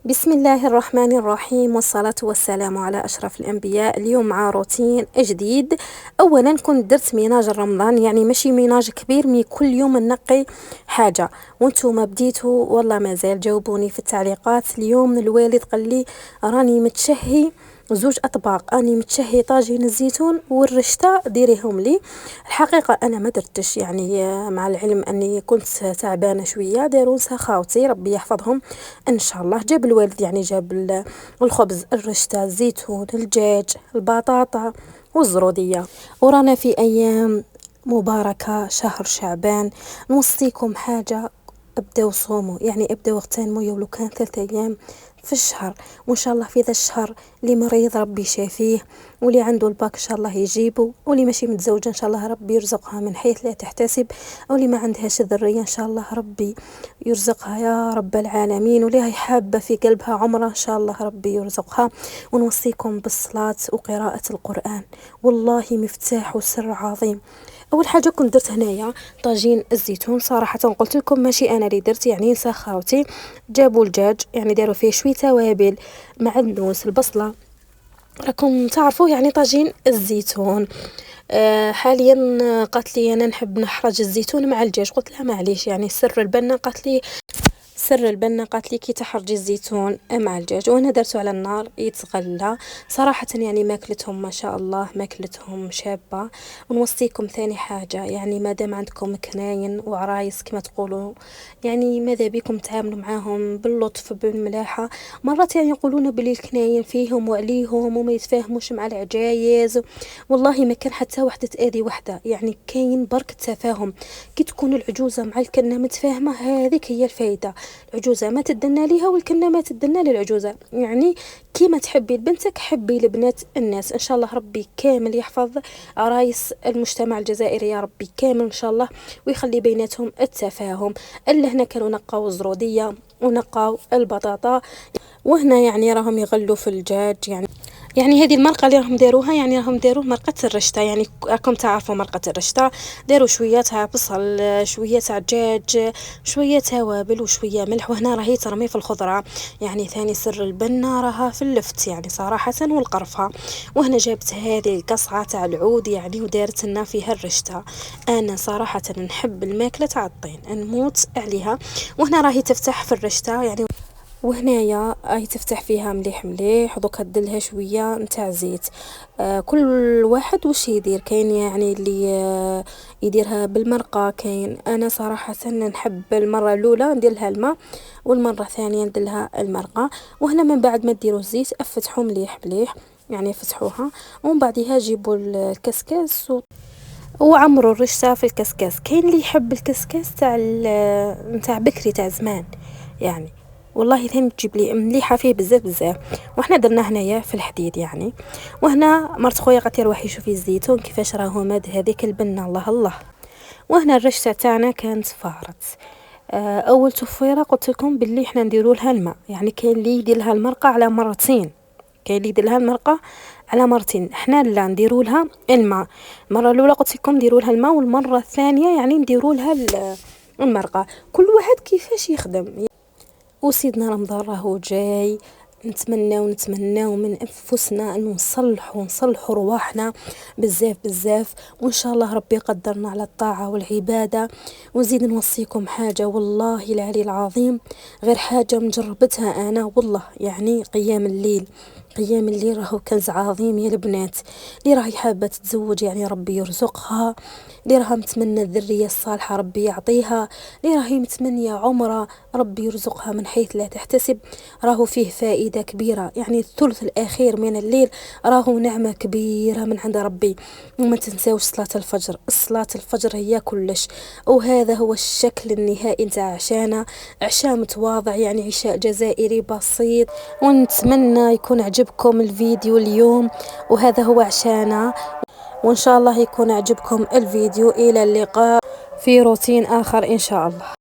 بسم الله الرحمن الرحيم، والصلاة والسلام على أشرف الأنبياء. اليوم مع روتين جديد. أولا كنت درت ميناج رمضان، يعني ماشي ميناج كبير، مي كل يوم نقي حاجة. وانتم بديتوا والله مازال جاوبوني في التعليقات. اليوم الوالد قال لي راني متشهي زوج أطباق، أني متشهي طاجين الزيتون والرشتة ديريهم لي. الحقيقة أنا ما درتش، يعني مع العلم أني كنت تعبانة شوية. داروا خاوتي ربي يحفظهم إن شاء الله. جاب الوالد، يعني جاب الخبز، الرشتة، الزيتون، الدجاج، البطاطا والزرودية. ورانا في أيام مباركة، شهر شعبان. نوصيكم حاجة، ابداو صوموا، يعني ابداو اغتنموا ولو كان 3 أيام في الشهر. وان شاء الله في ذا الشهر اللي مريض ربي يشافيه، واللي عنده الباك ان شاء الله يجيبه، واللي ماشي متزوجه ان شاء الله ربي يرزقها من حيث لا تحتسب، واللي ما عندهاش ذريه ان شاء الله ربي يرزقها يا رب العالمين، واللي هي حابه في قلبها عمره ان شاء الله ربي يرزقها. ونوصيكم بالصلاه وقراءه القران، والله مفتاح وسر عظيم. اول حاجه كنت درت هنايا طاجين الزيتون. صراحه قلت لكم ماشي انا اللي درت، يعني نسا خاوتي جابوا الدجاج، يعني داروا فيه شويه توابل، معدنوس، البصله، راكم تعرفوا يعني طاجين الزيتون. حاليا قالت لي انا نحب نحرج الزيتون مع الدجاج. قلت لها معليش، يعني سر البنة قالت لي كي تحرجي الزيتون مع الدجاج، وانا درته على النار يتغلى. صراحة يعني ماكلتهم ما شاء الله، ماكلتهم شابة. ونوصيكم ثاني حاجة، يعني ما دام عندكم كناين وعرايس كما تقولوا، يعني ماذا بكم تعاملوا معاهم باللطف بالملاحة. مرات يعني يقولون بلي الكناين فيهم وعليهم وما يتفاهموش مع العجايز. والله ما كان حتى وحدة تآذي وحدة، يعني كاين برك تفاهم. كي تكون العجوزة مع الكنة متفاهمة، هذيك هي الفايدة. العجوزة ما تدنى ليها والكنة ما تدنى للعجوزة. يعني كيما تحبي لبنتك حبي لبنات الناس. ان شاء الله ربي كامل يحفظ عرايس المجتمع الجزائري يا ربي كامل ان شاء الله، ويخلي بيناتهم التفاهم. اللي هنا كانوا نقاو الزرودية ونقاو البطاطا، وهنا يعني راهم يغلوا في الدجاج. يعني هذه المرقه اللي راهم داروها، يعني راهم داروا مرقه الرشته، يعني راكم تعرفوا مرقه الرشته. داروا شويه تاع بصل، شويه تاع دجاج، شويه توابل وشويه ملح. وهنا راهي ترمي في الخضره، يعني ثاني سر البنه راها في اللفت يعني صراحه والقرفه. وهنا جابت هذه القصعه تاع العود، يعني ودارت لنا فيها الرشته. انا صراحه نحب الماكله تاع الطين، نموت عليها. وهنا راهي تفتح في الرشته، يعني وهنايا هي تفتح فيها مليح مليح، ودوك هدلها شويه نتاع زيت. كل واحد وش يدير، كاين يعني اللي يديرها بالمرقه، كاين انا صراحه نحب المره الاولى ندير لها الماء، والمره الثانيه ندير لها المرقه. وهنا من بعد ما ديروا الزيت افتحوا مليح مليح، يعني فتحوها، ومن بعدها جيبوا الكسكاس وعمروا الرشته في الكسكاس. كاين اللي يحب الكسكاس نتاع بكري تاع زمان، يعني والله ثاني تجيب لي مليحه فيه بزاف بزاف. وحنا درنا هنايا في الحديد يعني. وهنا مرت خويا قالت لي روحي شوفي الزيتون كيفاش راهو ماد هذيك البنه، الله الله. وهنا الرشته تاعنا كانت فارت. اول تفويره قلت لكم باللي احنا نديروا لها الماء، يعني كاين اللي يدير لها المرقه على مرتين، كاين اللي يدير لها المرقه على مرتين. احنا لا نديروا لها الماء. المره الاولى قلت لكم نديروا لها الماء، والمره الثانيه يعني نديروا لها المرقه. كل واحد كيفاش يخدم. وسيدنا رمضان راهو جاي، نتمناو من انفسنا انه نصلحوا رواحنا بزاف بزاف، وان شاء الله ربي يقدرنا على الطاعه والعباده. ونزيد نوصيكم حاجه، والله العلي العظيم، غير حاجه مجربتها انا والله، يعني قيام الليل. قيام الليل راهو كنز عظيم يا البنات. اللي راهي حابه تتزوج يعني ربي يرزقها، اللي راها متمنى الذريه الصالحه ربي يعطيها، اللي راهي متمنيه عمره ربي يرزقها من حيث لا تحتسب. راهو فيه فائدة كبيرة، يعني الثلث الأخير من الليل راهو نعمة كبيرة من عند ربي. وما تنساوش صلاة الفجر، صلاة الفجر هي كلش. وهذا هو الشكل النهائي نتاع عشانا، عشاء متواضع، يعني عشاء جزائري بسيط. ونتمنى يكون عجبكم الفيديو اليوم، وهذا هو عشانا. وإن شاء الله يكون عجبكم الفيديو. إلى اللقاء في روتين آخر إن شاء الله.